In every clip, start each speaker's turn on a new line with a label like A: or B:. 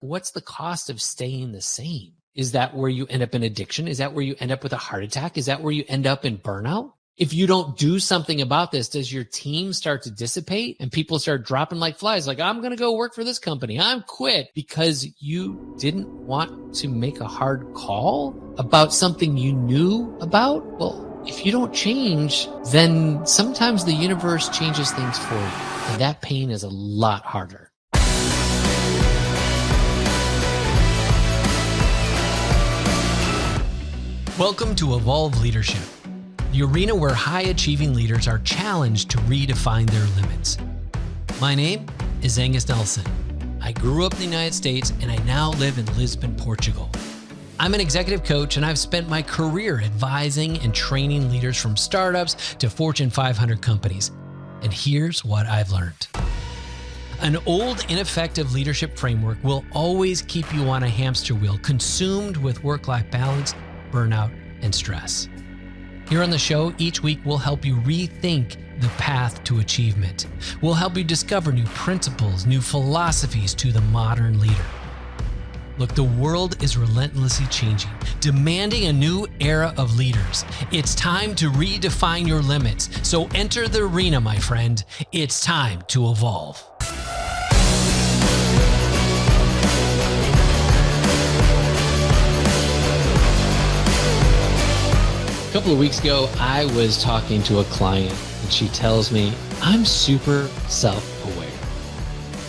A: what's the cost of staying the same? Is that where you end up in addiction? Is that where you end up with a heart attack? Is that where you end up in burnout? If you don't do something about this, does your team start to dissipate and people start dropping like flies? Like, I'm going to go work for this company. I'm quit because you didn't want to make a hard call about something you knew about. Well, if you don't change, then sometimes the universe changes things for you. And that pain is a lot harder.
B: Welcome to Evolve Leadership, the arena where high-achieving leaders are challenged to redefine their limits. My name is Angus Nelson. I grew up in the United States and I now live in Lisbon, Portugal. I'm an executive coach and I've spent my career advising and training leaders from startups to Fortune 500 companies. And here's what I've learned. An old, ineffective leadership framework will always keep you on a hamster wheel, consumed with work-life balance, burnout, and stress. Here on the show, each week we'll help you rethink the path to achievement. We'll help you discover new principles, new philosophies to the modern leader. Look, the world is relentlessly changing, demanding a new era of leaders. It's time to redefine your limits. So enter the arena, my friend. It's time to evolve.
A: A couple of weeks ago, I was talking to a client and she tells me, I'm super self-aware.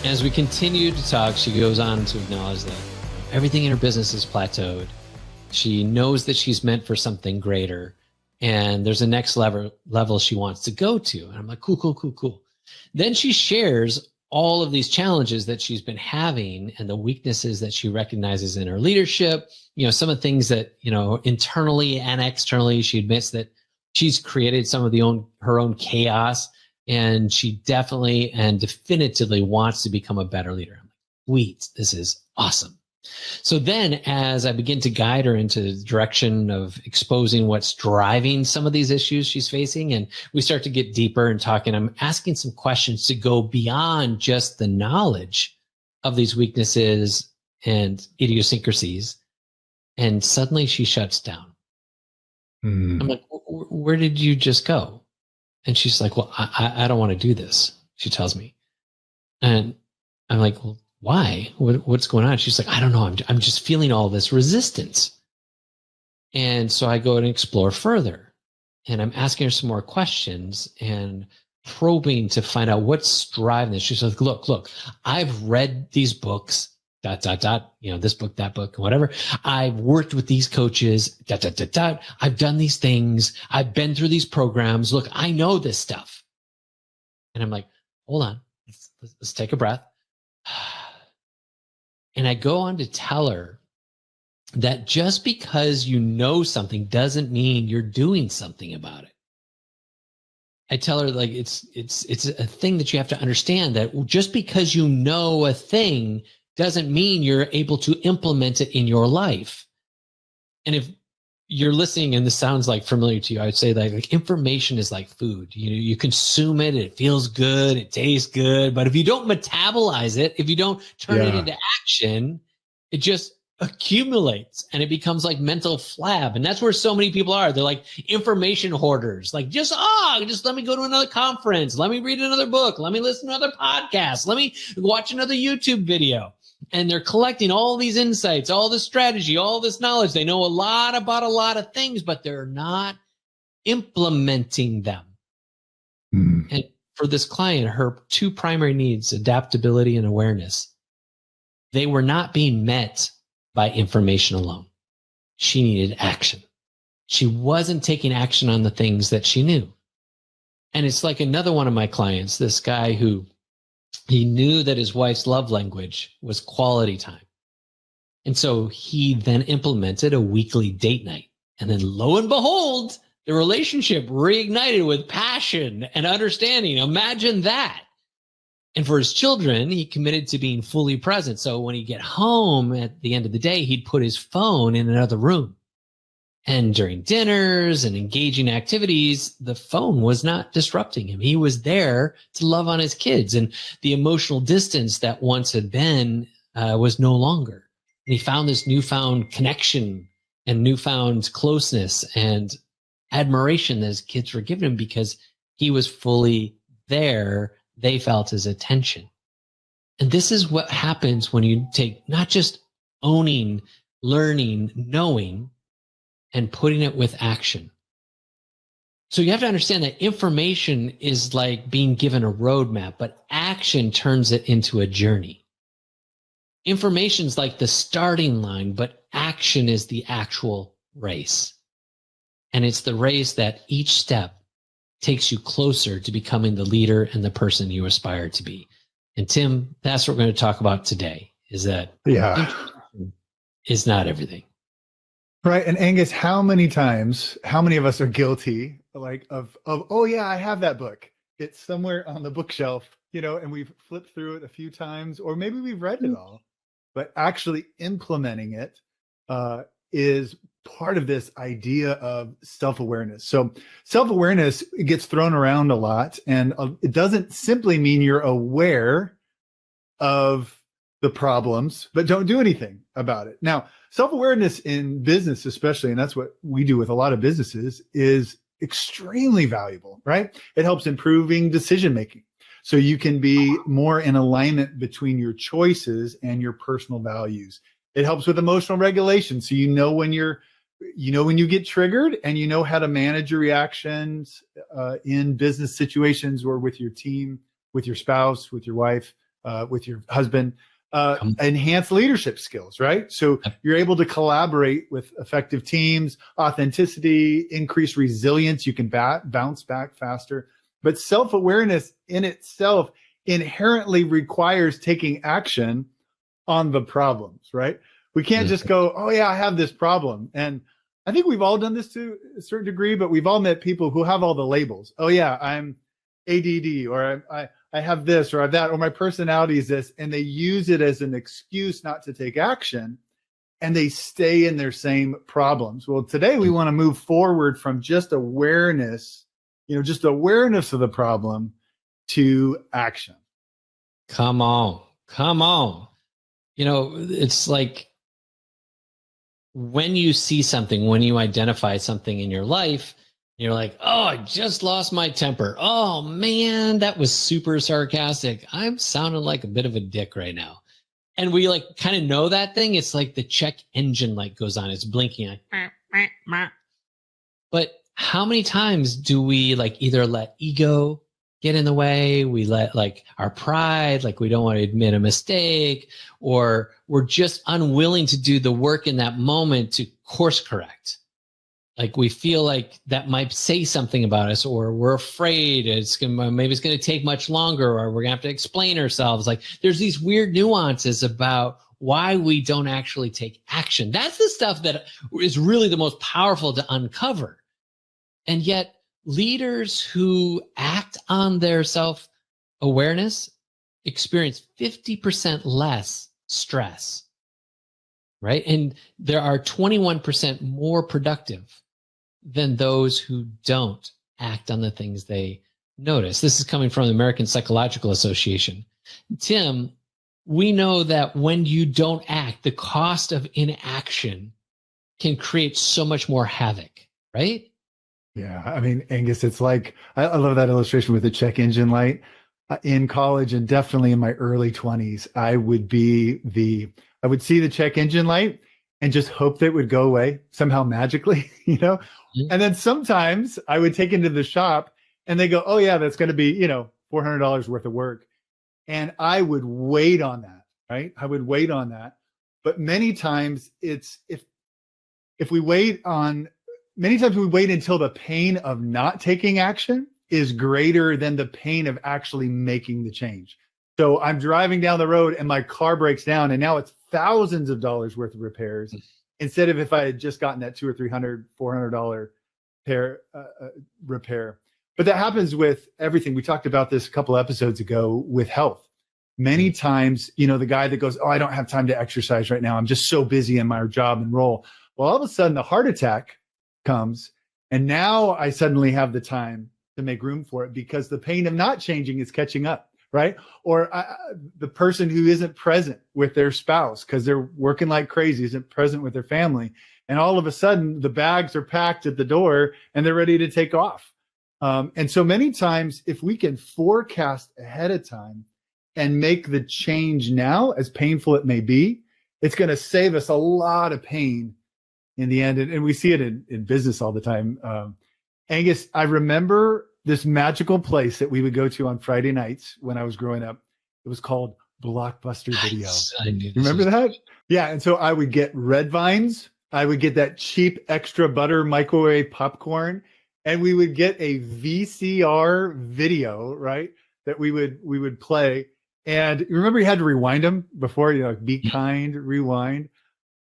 A: As we continue to talk, she goes on to acknowledge that everything in her business is plateaued. She knows that she's meant for something greater and there's a next level she wants to go to. And I'm like, cool. Then she shares all of these challenges that she's been having and the weaknesses that she recognizes in her leadership. You know, some of the things that, internally and externally, she admits that she's created some of her own chaos, and she definitely and definitively wants to become a better leader. I'm like, sweet, this is awesome. So then as I begin to guide her into the direction of exposing what's driving some of these issues she's facing, and we start to get deeper and talking, I'm asking some questions to go beyond just the knowledge of these weaknesses and idiosyncrasies. And suddenly she shuts down. I'm like, where did you just go? And she's like, well, I don't want to do this, she tells me. And I'm like, well, why? What's going on? She's like, I don't know. I'm just feeling all this resistance. And so I go and explore further. And I'm asking her some more questions and probing to find out what's driving this. She's like, look, I've read these books, ... this book, that book, whatever. I've worked with these coaches, ... I've done these things. I've been through these programs. Look, I know this stuff. And I'm like, hold on, let's take a breath. And I go on to tell her that just because you know something doesn't mean you're doing something about it. I tell her, like, it's a thing that you have to understand, that just because you know a thing doesn't mean you're able to implement it in your life. And if you're listening and this sounds like familiar to you, I would say that like information is like food. You consume it, it feels good, it tastes good, but if you don't metabolize it, if you don't turn it into action, it just accumulates and it becomes like mental flab. And that's where so many people are. They're like information hoarders. Like, just let me go to another conference. Let me read another book. Let me listen to another podcast. Let me watch another YouTube video. And they're collecting all these insights, all this strategy, all this knowledge. They know a lot about a lot of things, but they're not implementing them. And for this client, her two primary needs, adaptability and awareness, they were not being met by information alone. She needed action. She wasn't taking action on the things that she knew. And it's like another one of my clients, this guy who he knew that his wife's love language was quality time. And so he then implemented a weekly date night. And then lo and behold, the relationship reignited with passion and understanding. Imagine that. And for his children, he committed to being fully present. So when he'd get home at the end of the day, he'd put his phone in another room. And during dinners and engaging activities, the phone was not disrupting him. He was there to love on his kids. And the emotional distance that once had been was no longer. And he found this newfound connection and newfound closeness and admiration that his kids were giving him because he was fully there. They felt his attention. And this is what happens when you take not just owning, learning, knowing, and putting it with action. So you have to understand that information is like being given a roadmap, but action turns it into a journey. Information is like the starting line, but action is the actual race. And it's the race that each step takes you closer to becoming the leader and the person you aspire to be. And Timm, that's what we're going to talk about today, is that information is not everything.
C: Right. And Angus, how many of us are guilty of, oh yeah, I have that book. It's somewhere on the bookshelf, and we've flipped through it a few times, or maybe we've read it all, but actually implementing it is part of this idea of self-awareness. So self-awareness gets thrown around a lot, and it doesn't simply mean you're aware of the problems, but don't do anything about it. Now, self-awareness in business, especially, and that's what we do with a lot of businesses, is extremely valuable, right? It helps improving decision-making. So you can be more in alignment between your choices and your personal values. It helps with emotional regulation. So when you get triggered, and you know how to manage your reactions in business situations or with your team, with your spouse, with your wife, with your husband. Enhance leadership skills, right? So you're able to collaborate with effective teams, authenticity, increase resilience. You can bounce back faster. But self-awareness in itself inherently requires taking action on the problems, right? We can't just go, oh yeah, I have this problem. And I think we've all done this to a certain degree, but we've all met people who have all the labels. Oh yeah, I'm ADD, or I have this, or I have that, or my personality is this. And they use it as an excuse not to take action, and they stay in their same problems. Well, today we want to move forward from just awareness, just awareness of the problem to action.
A: Come on. It's like when you see something, when you identify something in your life, you're like, oh, I just lost my temper. Oh man, that was super sarcastic. I'm sounding like a bit of a dick right now. And we kind of know that thing. It's like the check engine light goes on. It's blinking. But how many times do we either let ego get in the way? We let our pride, we don't want to admit a mistake, or we're just unwilling to do the work in that moment to course correct. We feel like that might say something about us, or we're afraid maybe it's going to take much longer, or we're going to have to explain ourselves. There's these weird nuances about why we don't actually take action. That's the stuff that is really the most powerful to uncover. And yet leaders who act on their self-awareness experience 50% less stress, right? And there are 21% more productive than those who don't act on the things they notice. This is coming from the American Psychological Association. Timm, we know that when you don't act, the cost of inaction can create so much more havoc, right?
C: Yeah. I mean, Angus, it's I love that illustration with the check engine light. In college, and definitely in my early 20s, I would see the check engine light and just hope that it would go away somehow magically, And then sometimes I would take into the shop and they go, oh yeah, that's going to be, $400 worth of work. And I would wait on that, right? I would wait on that. But many times we wait until the pain of not taking action is greater than the pain of actually making the change. So I'm driving down the road and my car breaks down, and now it's thousands of dollars worth of repairs instead of if I had just gotten that $200 or $300, $400 repair. But that happens with everything. We talked about this a couple episodes ago with health. Many times, the guy that goes, oh, I don't have time to exercise right now. I'm just so busy in my job and role. Well, all of a sudden the heart attack comes, and now I suddenly have the time to make room for it because the pain of not changing is catching up, right? Or the person who isn't present with their spouse because they're working like crazy, isn't present with their family. And all of a sudden the bags are packed at the door and they're ready to take off. And so many times, if we can forecast ahead of time and make the change now, as painful it may be, it's going to save us a lot of pain in the end. And we see it in business all the time. Angus, I remember this magical place that we would go to on Friday nights when I was growing up. It was called Blockbuster Video. Remember that? Yeah. And so I would get Red Vines. I would get that cheap extra butter microwave popcorn. And we would get a VCR video, right? That we would play. And remember, you had to rewind them before, be kind, rewind.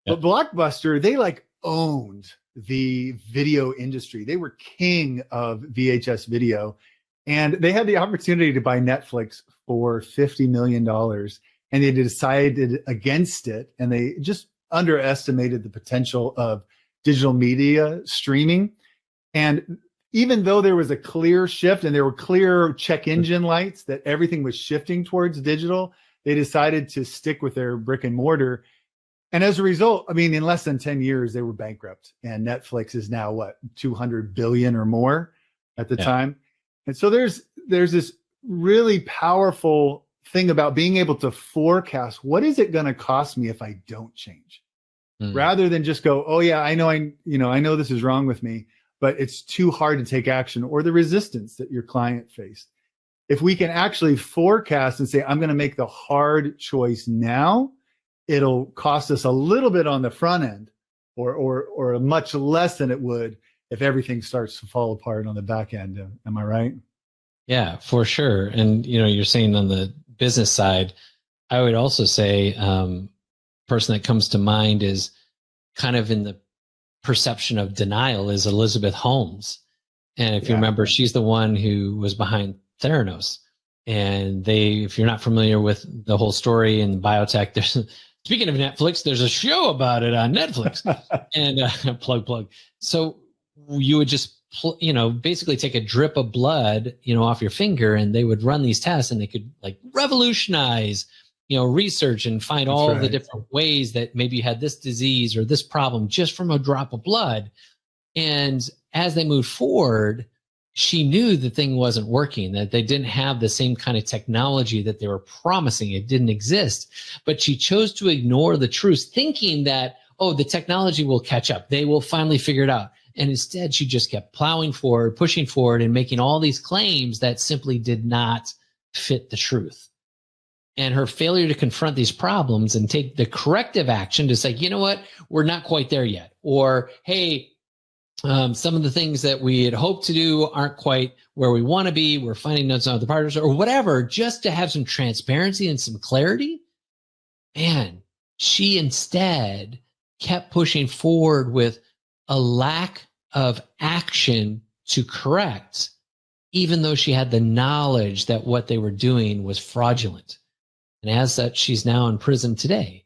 C: Yep. But Blockbuster, they like owned the video industry. They were king of VHS video. And they had the opportunity to buy Netflix for $50 million. And they decided against it. And they just underestimated the potential of digital media streaming. And even though there was a clear shift and there were clear check engine lights that everything was shifting towards digital, they decided to stick with their brick and mortar. And as a result, I mean, in less than 10 years, they were bankrupt. And Netflix is now, 200 billion or more at the time. And so there's this really powerful thing about being able to forecast, what is it going to cost me if I don't change? Rather than just go, oh yeah, I know this is wrong with me, but it's too hard to take action, or the resistance that your client faced. If we can actually forecast and say, I'm going to make the hard choice now, it'll cost us a little bit on the front end, or much less than it would if everything starts to fall apart on the back end. Am I right?
A: Yeah, for sure. And, you're saying on the business side, I would also say, person that comes to mind is kind of in the perception of denial is Elizabeth Holmes. And if you remember, she's the one who was behind Theranos. And if you're not familiar with the whole story in biotech, speaking of Netflix, there's a show about it on Netflix. And plug. So you would just, basically take a drip of blood, off your finger, and they would run these tests, and they could like revolutionize, research and find all the different ways that maybe you had this disease or this problem just from a drop of blood. And as they moved forward, she knew the thing wasn't working, that they didn't have the same kind of technology that they were promising. It didn't exist. But she chose to ignore the truth, thinking that, the technology will catch up. They will finally figure it out. And instead, she just kept plowing forward, pushing forward, and making all these claims that simply did not fit the truth. And her failure to confront these problems and take the corrective action to say, you know what, we're not quite there yet. Or, hey, some of the things that we had hoped to do aren't quite where we want to be. We're finding notes on other partners or whatever, just to have some transparency and some clarity. Man, she instead kept pushing forward with a lack of action to correct, even though she had the knowledge that what they were doing was fraudulent. And as such, she's now in prison today.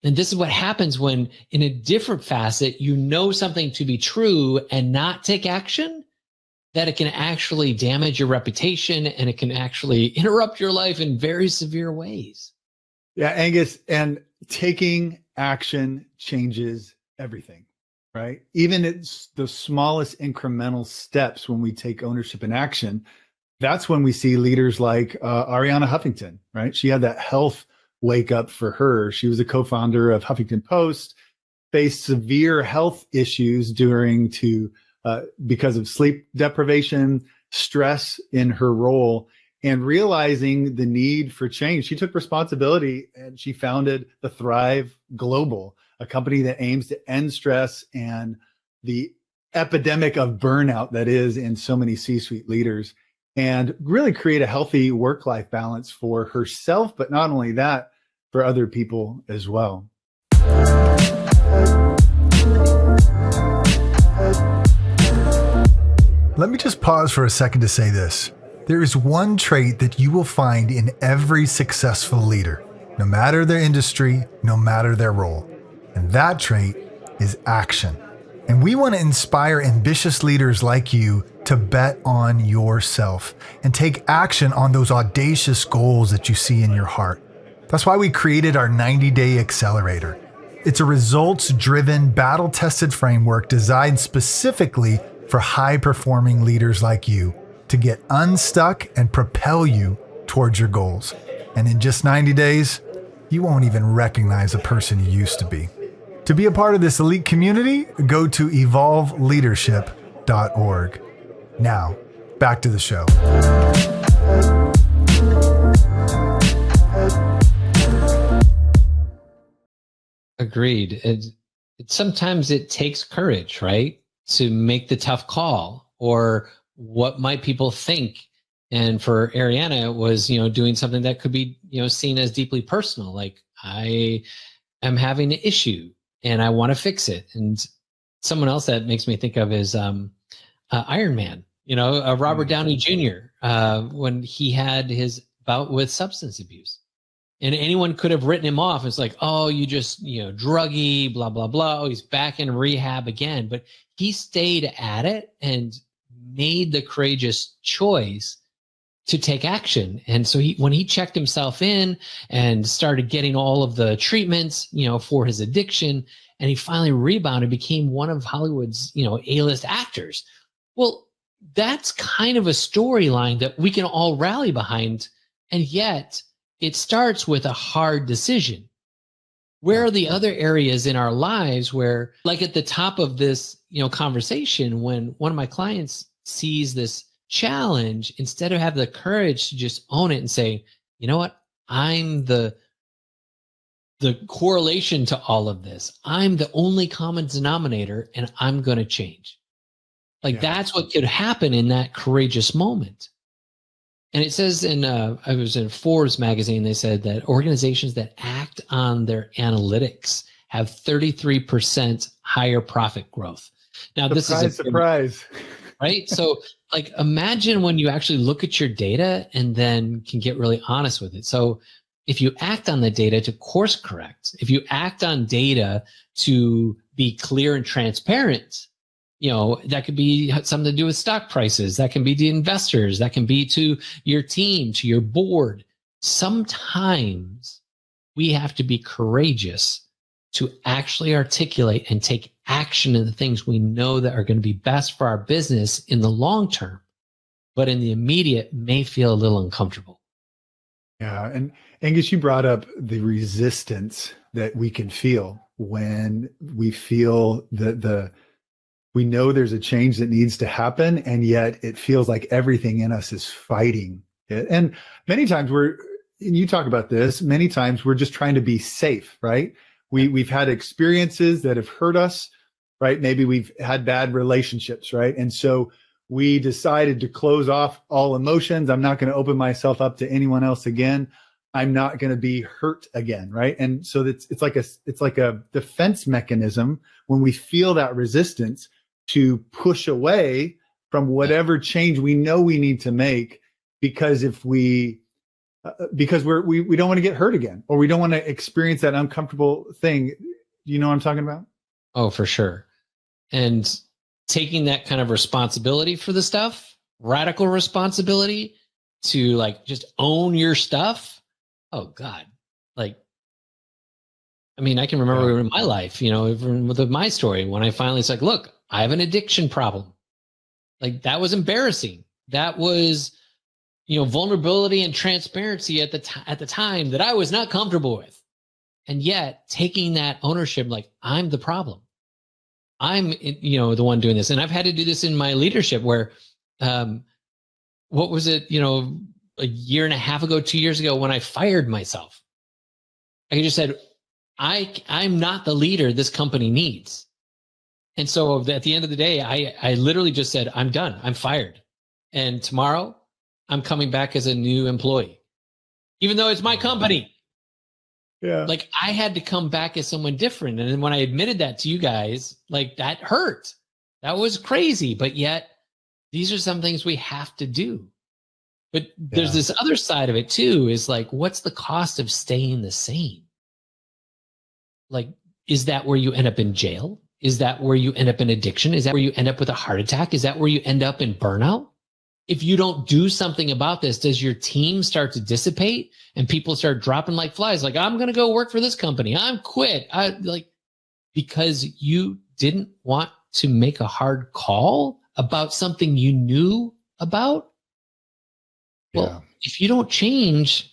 A: And this is what happens when, in a different facet, you know something to be true and not take action, that it can actually damage your reputation and it can actually interrupt your life in very severe ways.
C: Yeah, Angus, and taking action changes everything, right? Even it's the smallest incremental steps when we take ownership and action. That's when we see leaders like Arianna Huffington, right? She had that health wake up for her. She was a co-founder of Huffington Post, faced severe health issues because of sleep deprivation, stress in her role, and realizing the need for change. She took responsibility and she founded the Thrive Global, a company that aims to end stress and the epidemic of burnout that is in so many C-suite leaders, and really create a healthy work-life balance for herself, but not only that, for other people as well.
D: Let me just pause for a second to say this. There is one trait that you will find in every successful leader, no matter their industry, no matter their role. And that trait is action. And we want to inspire ambitious leaders like you to bet on yourself and take action on those audacious goals that you see in your heart. That's why we created our 90-day accelerator. It's a results-driven, battle-tested framework designed specifically for high-performing leaders like you to get unstuck and propel you towards your goals. And in just 90 days, you won't even recognize the person you used to be. To be a part of this elite community, go to evolveleadership.org. Now, back to the show.
A: Agreed. Sometimes it takes courage, right, to make the tough call, or what might people think. And for Ariana, it was, doing something that could be, seen as deeply personal. Like, I am having an issue and I want to fix it. And someone else that makes me think of is Iron Man, Robert Downey Jr., when he had his bout with substance abuse. And anyone could have written him off. It's like, oh, you just, druggy, blah, blah, blah. Oh, he's back in rehab again. But he stayed at it and made the courageous choice to take action. And so when he checked himself in and started getting all of the treatments, for his addiction, and he finally rebounded, became one of Hollywood's, A-list actors. Well, that's kind of a storyline that we can all rally behind. And yet it starts with a hard decision. Where are the other areas in our lives where, like at the top of this, conversation, when one of my clients sees this challenge, instead of having the courage to just own it and say, you know what, I'm the correlation to all of this. I'm the only common denominator and I'm going to change. That's what could happen in that courageous moment. And it says I was in Forbes magazine, they said that organizations that act on their analytics have 33% higher profit growth. Now, this is a
C: surprise.
A: Right? So imagine when you actually look at your data and then can get really honest with it. So if you act on the data to course correct, if you act on data to be clear and transparent, that could be something to do with stock prices. That can be to investors. That can be to your team, to your board. Sometimes we have to be courageous to actually articulate and take action in the things we know that are going to be best for our business in the long term, but in the immediate may feel a little uncomfortable.
C: Yeah. And Angus, you brought up the resistance that we can feel when we feel we know there's a change that needs to happen, and yet it feels like everything in us is fighting it. And many times and you talk about this, many times we're just trying to be safe, right? We've had experiences that have hurt us, right? Maybe we've had bad relationships, right? And so we decided to close off all emotions. I'm not going to open myself up to anyone else again. I'm not going to be hurt again, right? And so it's like a defense mechanism when we feel that resistance to push away from whatever change we know we need to make, because we don't want to get hurt again, or we don't want to experience that uncomfortable thing. You know what I'm talking about?
A: Oh, for sure. And taking that kind of responsibility for the stuff, radical responsibility to just own your stuff. Oh God. I can remember in my life, even with my story, when I finally said, look, I have an addiction problem. That was embarrassing. That was, vulnerability and transparency at the time that I was not comfortable with. And yet taking that ownership, I'm the problem. I'm, the one doing this. And I've had to do this in my leadership where, what was it, a year and a half ago, 2 years ago, when I fired myself, I just said, I'm not the leader this company needs. And so at the end of the day, I literally just said, I'm done. I'm fired. And tomorrow I'm coming back as a new employee, even though it's my company.
C: Yeah.
A: I had to come back as someone different. And then when I admitted that to you guys, that hurt. That was crazy. But yet these are some things we have to do. But there's this other side of it too, is what's the cost of staying the same? Is that where you end up in jail? Is that where you end up in addiction? Is that where you end up with a heart attack? Is that where you end up in burnout? If you don't do something about this, does your team start to dissipate and people start dropping like flies? Like, I'm going to go work for this company. I'm quit. Because you didn't want to make a hard call about something you knew about. Well, if you don't change,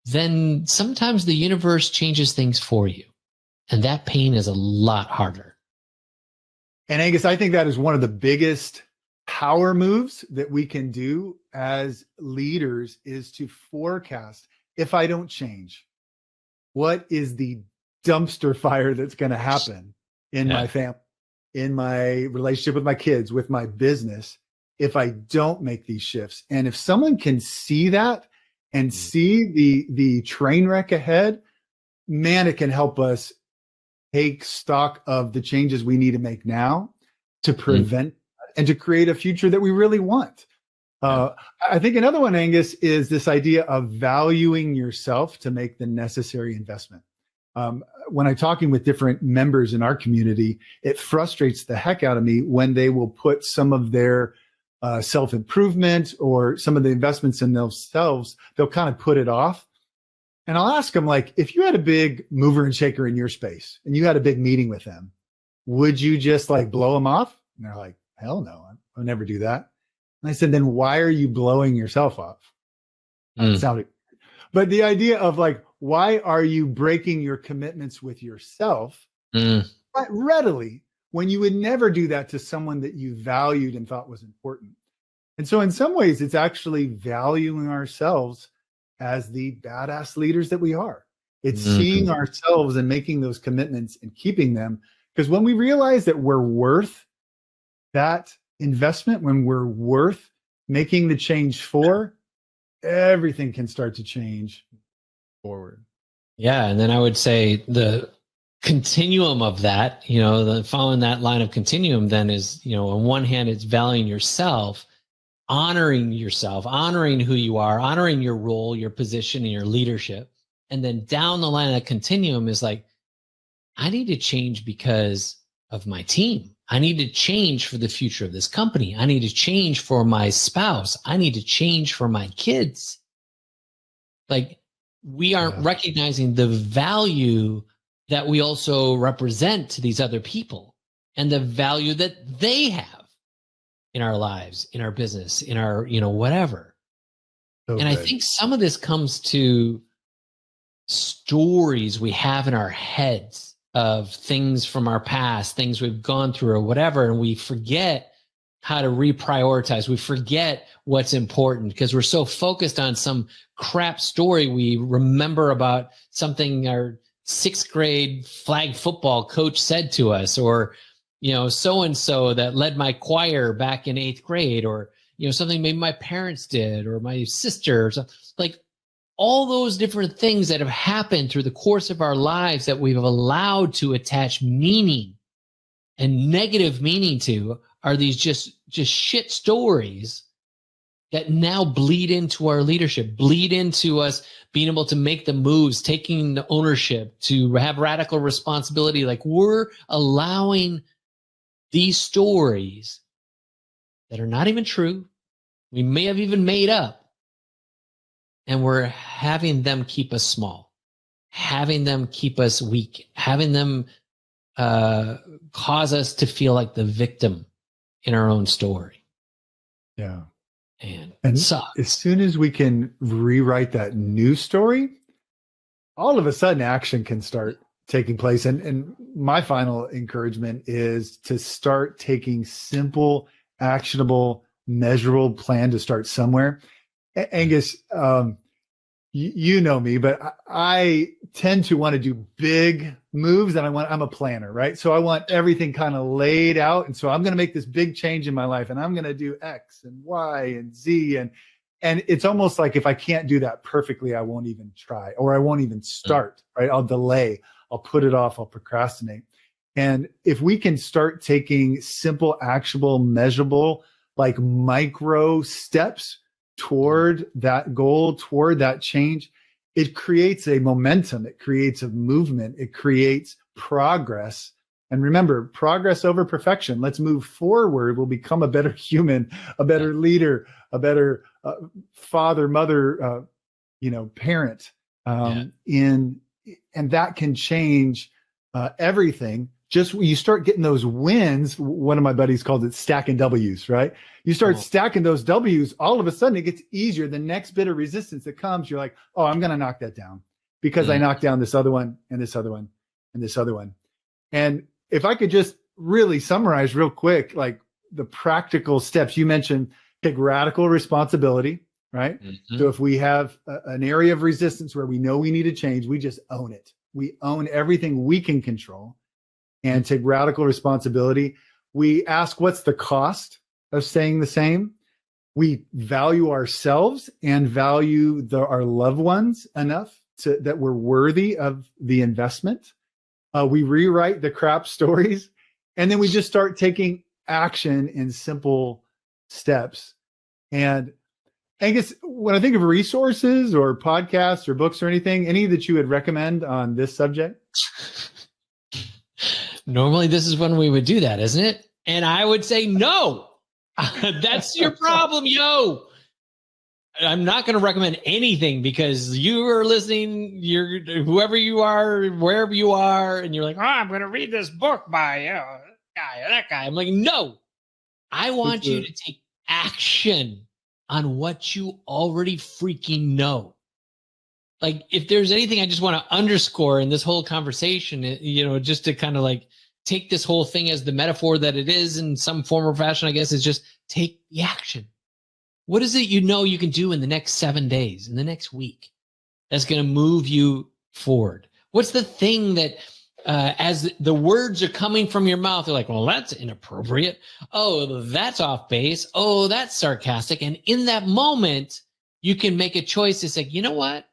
A: then sometimes the universe changes things for you. And that pain is a lot harder.
C: And Angus, I think that is one of the biggest power moves that we can do as leaders, is to forecast, if I don't change, what is the dumpster fire that's going to happen in my family, in my relationship with my kids, with my business, if I don't make these shifts. And if someone can see that and see the train wreck ahead, man, it can help us take stock of the changes we need to make now to prevent and to create a future that we really want. I think another one, Angus, is this idea of valuing yourself to make the necessary investment. When I'm talking with different members in our community, it frustrates the heck out of me when they will put some of their self-improvement or some of the investments in themselves, they'll kind of put it off. And I'll ask them, like, if you had a big mover and shaker in your space and you had a big meeting with them, would you just like blow them off? And they're like, hell no, I'll never do that. And I said, then why are you blowing yourself off? But the idea of like, why are you breaking your commitments with yourself quite readily when you would never do that to someone that you valued and thought was important? And so in some ways, it's actually valuing ourselves as the badass leaders that we are. It's seeing ourselves and making those commitments and keeping them. Because when we realize that we're worth that investment, when we're worth making the change for, everything can start to change forward.
A: Yeah. And then I would say the continuum of that, following that line of continuum then is, on one hand, it's valuing yourself, honoring who you are, honoring your role, your position, and your leadership. And then down the line of that continuum is like, I need to change because of my team. I need to change for the future of this company. I need to change for my spouse. I need to change for my kids. Like, we aren't recognizing the value that we also represent to these other people and the value that they have in our lives, in our business, in our, whatever. And I think some of this comes to stories we have in our heads of things from our past, things we've gone through or whatever, and we forget how to reprioritize. We forget what's important because we're so focused on some crap story we remember about something our sixth grade flag football coach said to us, or so-and-so that led my choir back in 8th grade, or something maybe my parents did or my sister, or something. Like, all those different things that have happened through the course of our lives that we've allowed to attach meaning and negative meaning to are these just shit stories that now bleed into our leadership, bleed into us being able to make the moves, taking the ownership, to have radical responsibility. Like, we're allowing these stories that are not even true, we may have even made up, and we're having them keep us small, having them keep us weak, having them cause us to feel like the victim in our own story.
C: Yeah.
A: And
C: as soon as we can rewrite that new story, all of a sudden action can start taking place. And my final encouragement is to start taking simple, actionable, measurable plan to start somewhere. Angus, you know me, but I tend to want to do big moves, and I'm a planner, right? So I want everything kind of laid out. And so I'm going to make this big change in my life, and I'm going to do X and Y and Z. And it's almost like if I can't do that perfectly, I won't even try, or I won't even start, right? I'll delay, I'll put it off, I'll procrastinate. And if we can start taking simple, actionable, measurable, like micro steps toward that goal, toward that change, it creates a momentum, it creates a movement, it creates progress And remember, progress over perfection. Let's move forward. We'll become a better human, a better leader, a better father, mother, parent. And that can change everything. Just when you start getting those wins, one of my buddies called it stacking W's, right? You start stacking those W's, all of a sudden it gets easier. The next bit of resistance that comes, you're like, oh, I'm going to knock that down because I knocked down this other one and this other one and this other one. And if I could just really summarize real quick, like the practical steps you mentioned, take radical responsibility, right? So if we have an area of resistance where we know we need to change, we just own it. We own everything we can control and take radical responsibility. We ask, what's the cost of staying the same? We value ourselves and value our loved ones enough that we're worthy of the investment. We rewrite the crap stories, and then we just start taking action in simple steps. And Angus, when I think of resources or podcasts or books or anything, any that you would recommend on this subject?
A: Normally, this is when we would do that, isn't it? And I would say no. That's your problem, yo. I'm not going to recommend anything because you are listening, you're whoever you are, wherever you are, and you're like, oh, I'm going to read this book by that guy. I'm like, no, I want you to take action on what you already freaking know. Like, if there's anything I just want to underscore in this whole conversation, just to kind of like take this whole thing as the metaphor that it is in some form or fashion, I guess, is just take the action. What is it you can do in the next 7 days, in the next week, that's going to move you forward? What's the thing that as the words are coming from your mouth, they're like, well, that's inappropriate. Oh, that's off base. Oh, that's sarcastic. And in that moment, you can make a choice to say, you know what?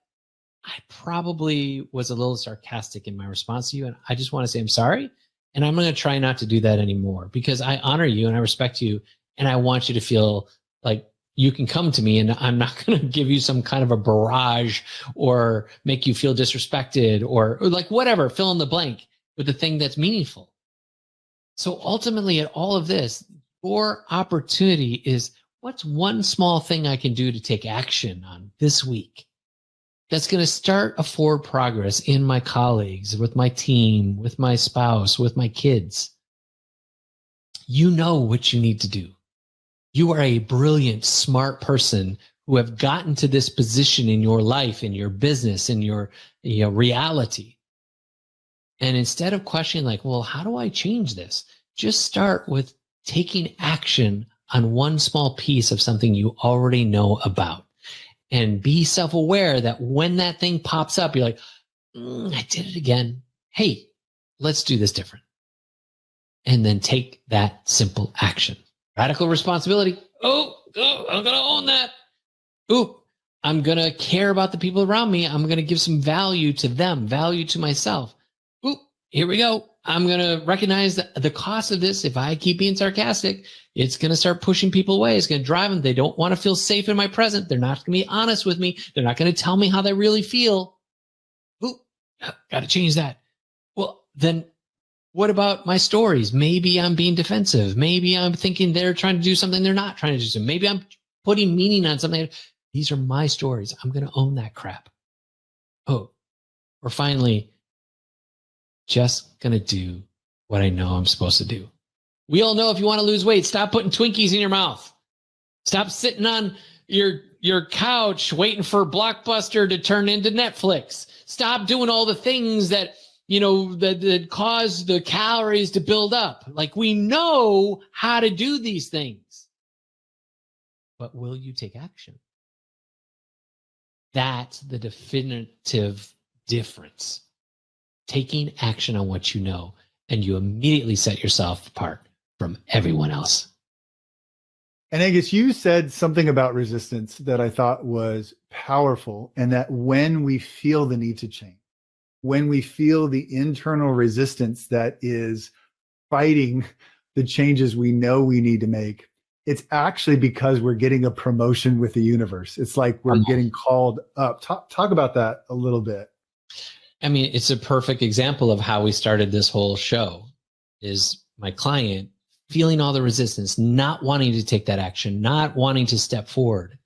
A: I probably was a little sarcastic in my response to you. And I just want to say I'm sorry. And I'm going to try not to do that anymore because I honor you and I respect you. And I want you to feel like you can come to me and I'm not going to give you some kind of a barrage or make you feel disrespected or like whatever, fill in the blank with the thing that's meaningful. So ultimately at all of this, your opportunity is what's one small thing I can do to take action on this week that's going to start a forward progress in my colleagues, with my team, with my spouse, with my kids. You know what you need to do. You are a brilliant, smart person who have gotten to this position in your life, in your business, in your reality. And instead of questioning like, well, how do I change this? Just start with taking action on one small piece of something you already know about. And be self-aware that when that thing pops up, you're like, I did it again. Hey, let's do this different. And then take that simple action. Radical responsibility. Oh, I'm going to own that. Oh, I'm going to care about the people around me. I'm going to give some value to them, value to myself. Oh, here we go. I'm going to recognize the cost of this. If I keep being sarcastic, it's going to start pushing people away. It's going to drive them. They don't want to feel safe in my present. They're not going to be honest with me. They're not going to tell me how they really feel. Ooh, got to change that. Well, then what about my stories? Maybe I'm being defensive. Maybe I'm thinking they're trying to do something they're not trying to do. So maybe I'm putting meaning on something. These are my stories. I'm going to own that crap. Oh, or finally, just going to do what I know I'm supposed to do. We all know if you want to lose weight, stop putting Twinkies in your mouth. Stop sitting on your couch waiting for Blockbuster to turn into Netflix. Stop doing all the things that that cause the calories to build up. Like, we know how to do these things. But will you take action? That's the definitive difference. Taking action on what you know, and you immediately set yourself apart from everyone else.
C: And Angus, you said something about resistance that I thought was powerful, and that when we feel the need to change, when we feel the internal resistance that is fighting the changes we know we need to make, it's actually because we're getting a promotion with the universe. It's like we're getting called up. Talk about that a little bit.
A: I mean, it's a perfect example of how we started this whole show. is my client feeling all the resistance, not wanting to take that action, not wanting to step forward.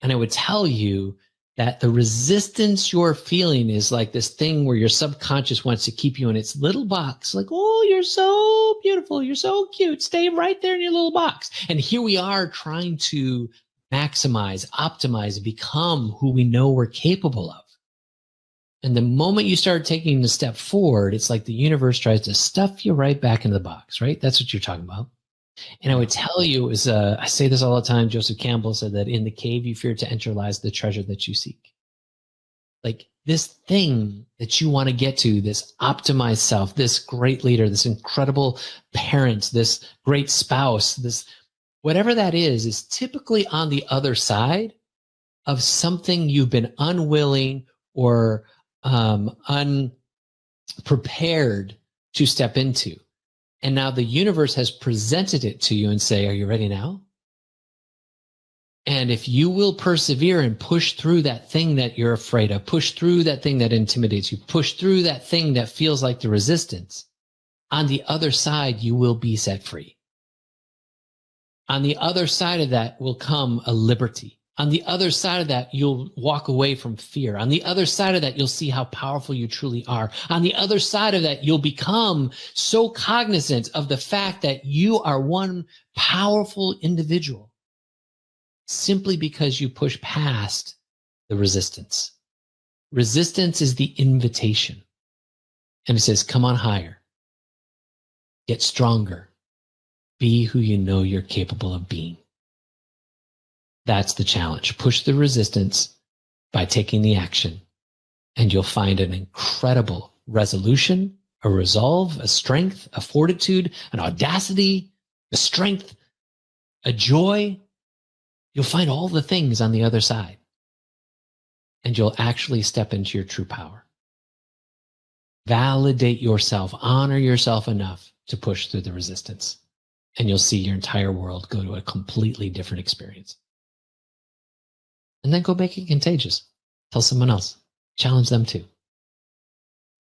A: And I would tell you that the resistance you're feeling is like this thing where your subconscious wants to keep you in its little box. Like, oh, you're so beautiful. You're so cute. Stay right there in your little box. And here we are trying to maximize, optimize, become who we know we're capable of. And the moment you start taking the step forward, it's like the universe tries to stuff you right back into the box, right? That's what you're talking about. And I would tell you is, I say this all the time. Joseph Campbell said that in the cave you fear to enter lies the treasure that you seek. Like this thing that you want to get to, this optimized self, this great leader, this incredible parent, this great spouse, this whatever that is typically on the other side of something you've been unwilling or unprepared to step into. And now the universe has presented it to you and say, are you ready now? And if you will persevere and push through that thing that you're afraid of, push through that thing that intimidates you, push through that thing that feels like the resistance, on the other side, you will be set free. On the other side of that will come a liberty. On the other side of that, you'll walk away from fear. On the other side of that, you'll see how powerful you truly are. On the other side of that, you'll become so cognizant of the fact that you are one powerful individual simply because you push past the resistance. Resistance is the invitation. And it says, come on higher. Get stronger. Be who you know you're capable of being. That's the challenge. Push the resistance by taking the action, and you'll find an incredible resolution, a resolve, a strength, a fortitude, an audacity, a strength, a joy. You'll find all the things on the other side, and you'll actually step into your true power. Validate yourself, honor yourself enough to push through the resistance, and you'll see your entire world go to a completely different experience. And then go make it contagious. Tell someone else. Challenge them too.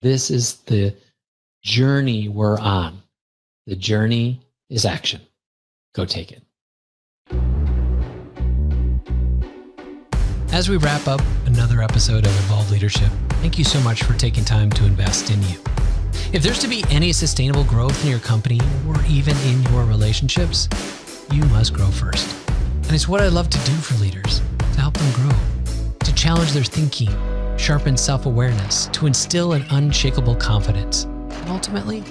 A: This is the journey we're on. The journey is action. Go take it.
B: As we wrap up another episode of Evolve Leadership, thank you so much for taking time to invest in you. If there's to be any sustainable growth in your company or even in your relationships, you must grow first. And it's what I love to do for leaders. To help them grow, to challenge their thinking, sharpen self-awareness, to instill an unshakable confidence, and ultimately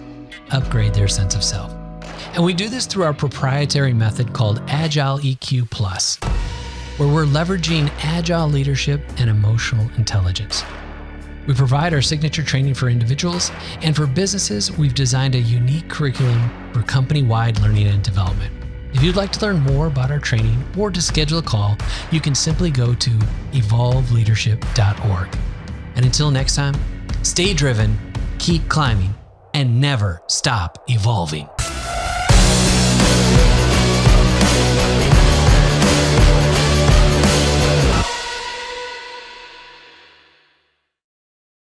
B: upgrade their sense of self. And we do this through our proprietary method called Agile EQ Plus, where we're leveraging agile leadership and emotional intelligence. We provide our signature training for individuals, and for businesses, we've designed a unique curriculum for company-wide learning and development. If you'd like to learn more about our training or to schedule a call, you can simply go to evolveleadership.org. And until next time, stay driven, keep climbing, and never stop evolving.